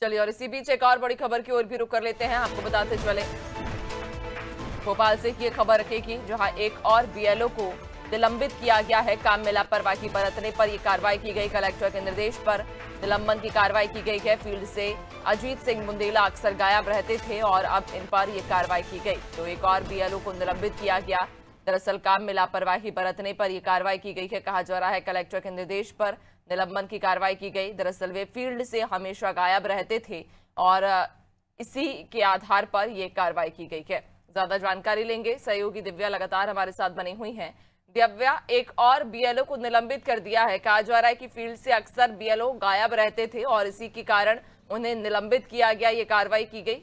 चलिए, और इसी बीच एक और बड़ी खबर की ओर भी रुख कर लेते हैं। आपको बताते चले, भोपाल से ये खबर रखेगी, जहां एक और बीएलओ को निलंबित किया गया है। काम में लापरवाही बरतने पर यह कार्रवाई की गई। कलेक्टर के निर्देश पर निलंबन की कार्रवाई की गई है। फील्ड से अजीत सिंह बुंदेला अक्सर गायब रहते थे और अब इन पर यह कार्रवाई की गई। तो एक और बीएलओ को निलंबित किया गया। दरअसल काम में लापरवाही बरतने पर यह कार्रवाई की गई है। कहा जा रहा है कलेक्टर के निर्देश पर निलंबन की कार्रवाई की गई। दरअसल वे फील्ड से हमेशा गायब रहते थे और इसी के आधार पर यह कार्रवाई की गई है। ज्यादा जानकारी लेंगे, सहयोगी दिव्या लगातार हमारे साथ बनी हुई हैं। दिव्या, एक और बीएलओ को निलंबित कर दिया है। कहा जा रहा है कि फील्ड से अक्सर बीएलओ गायब रहते थे और इसी के कारण उन्हें निलंबित किया गया, ये कार्रवाई की गई।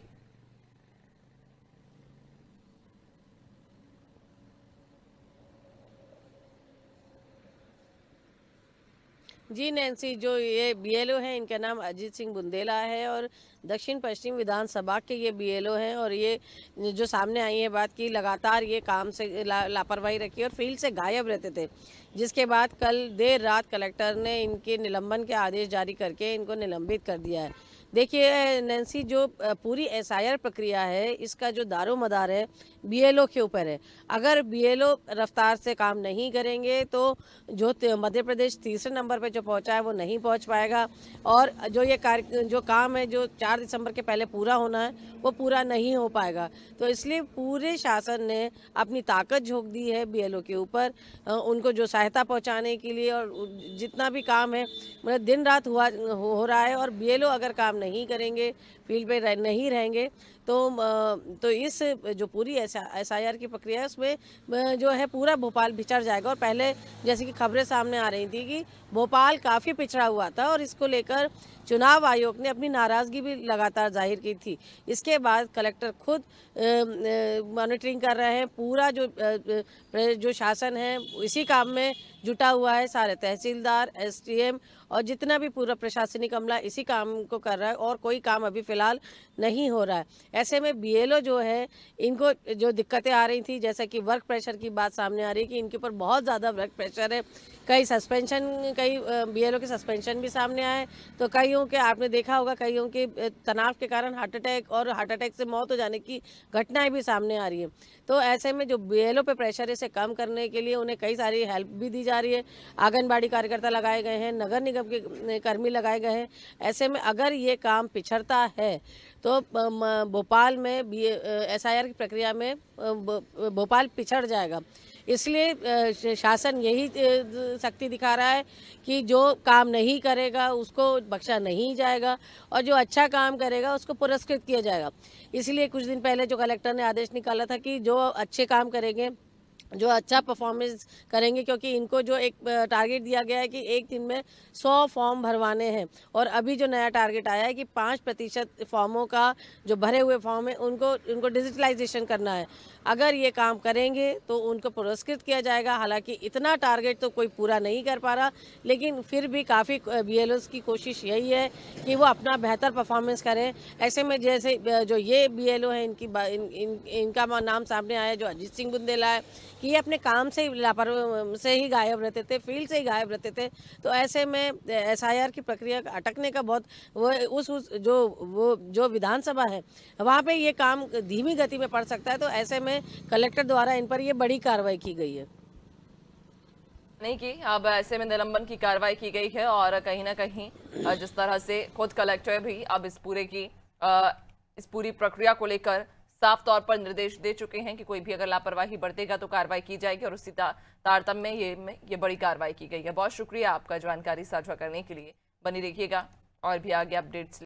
जी नैन्सी, जो ये बीएलओ हैं इनका नाम अजीत सिंह बुंदेला है और दक्षिण पश्चिम विधानसभा के ये बीएलओ हैं। और ये जो सामने आई है बात की, लगातार ये काम से लापरवाही रखी और फील्ड से गायब रहते थे, जिसके बाद कल देर रात कलेक्टर ने इनके निलंबन के आदेश जारी करके इनको निलंबित कर दिया है। देखिए नैन्सी, जो पूरी एसआईआर प्रक्रिया है इसका जो दारोमदार है बीएलओ के ऊपर है। अगर बीएलओ रफ्तार से काम नहीं करेंगे तो जो मध्य प्रदेश तीसरे नंबर पे जो पहुंचा है वो नहीं पहुंच पाएगा और जो ये जो काम है जो 4 दिसंबर के पहले पूरा होना है वो पूरा नहीं हो पाएगा। तो इसलिए पूरे शासन ने अपनी ताकत झोंक दी है बीएलओ के ऊपर, उनको जो सहायता पहुंचाने के लिए। और जितना भी काम है मतलब दिन रात हो रहा है और बीएलओ अगर काम नहीं करेंगे, फील्ड पे नहीं रहेंगे तो इस जो पूरी एसआईआर की प्रक्रिया है उसमें जो है पूरा भोपाल बिछड़ जाएगा। और पहले जैसे कि खबरें सामने आ रही थी कि भोपाल काफ़ी पिछड़ा हुआ था और इसको लेकर चुनाव आयोग ने अपनी नाराज़गी भी लगातार जाहिर की थी। इसके बाद कलेक्टर खुद मॉनिटरिंग कर रहे हैं। पूरा जो शासन है इसी काम में जुटा हुआ है। सारे तहसीलदार, एसडीएम और जितना भी पूरा प्रशासनिक अमला इसी काम को कर रहा है और कोई काम अभी फिलहाल नहीं हो रहा है। ऐसे में बीएलओ जो है इनको जो दिक्कतें आ रही थी, जैसा कि वर्क प्रेशर की बात सामने आ रही है कि इनके ऊपर बहुत ज़्यादा वर्क प्रेशर है। कई बीएलओ के सस्पेंशन भी सामने आए। तो कईयों के आपने देखा होगा, कईयों के तनाव के कारण हार्ट अटैक से मौत हो जाने की घटनाएं भी सामने आ रही है। तो ऐसे में जो बीएलओ पे प्रेशर है इसे कम करने के लिए उन्हें कई सारी हेल्प भी दी जा रही है। आंगनबाड़ी कार्यकर्ता लगाए गए हैं, नगर निगम के कर्मी लगाए गए हैं। ऐसे में अगर ये काम पिछड़ता है तो भोपाल में एसआईआर की प्रक्रिया में भोपाल पिछड़ जाएगा। इसलिए शासन यही शक्ति दिखा रहा है कि जो काम नहीं करेगा उसको बख्शा नहीं जाएगा और जो अच्छा काम करेगा उसको पुरस्कृत किया जाएगा। इसलिए कुछ दिन पहले जो कलेक्टर ने आदेश निकाला था कि जो अच्छे काम करेंगे, जो अच्छा परफॉर्मेंस करेंगे, क्योंकि इनको जो एक टारगेट दिया गया है कि एक दिन में 100 फॉर्म भरवाने हैं। और अभी जो नया टारगेट आया है कि 5% फॉर्मों का जो भरे हुए फॉर्म है उनको डिजिटलाइजेशन करना है। अगर ये काम करेंगे तो उनको पुरस्कृत किया जाएगा। हालांकि इतना टारगेट तो कोई पूरा नहीं कर पा रहा, लेकिन फिर भी काफ़ी बीएलओस की कोशिश यही है कि वो अपना बेहतर परफॉर्मेंस करें। ऐसे में जैसे जो ये बीएलओ है इनका नाम सामने आया जो अजीत सिंह बुंदेला है कि ये अपने काम से ही गायब रहते थे, फील्ड से ही गायब रहते थे। तो ऐसे में एसआईआर की प्रक्रिया अटकने का बहुत जो विधानसभा है वहाँ पे ये काम धीमी गति में पड़ सकता है। तो ऐसे में कलेक्टर द्वारा इन पर ये बड़ी कार्रवाई की गई है। नहीं की, अब ऐसे में निलंबन की कार्रवाई की गई है और कहीं ना कहीं जिस तरह से खुद कलेक्टर भी अब इस पूरी प्रक्रिया को लेकर साफ तौर पर निर्देश दे चुके हैं कि कोई भी अगर लापरवाही बरतेगा तो कार्रवाई की जाएगी और उसी तारतम्य में ये बड़ी कार्रवाई की गई है। बहुत शुक्रिया आपका जानकारी साझा करने के लिए। बनी रहिएगा और भी आगे अपडेट्स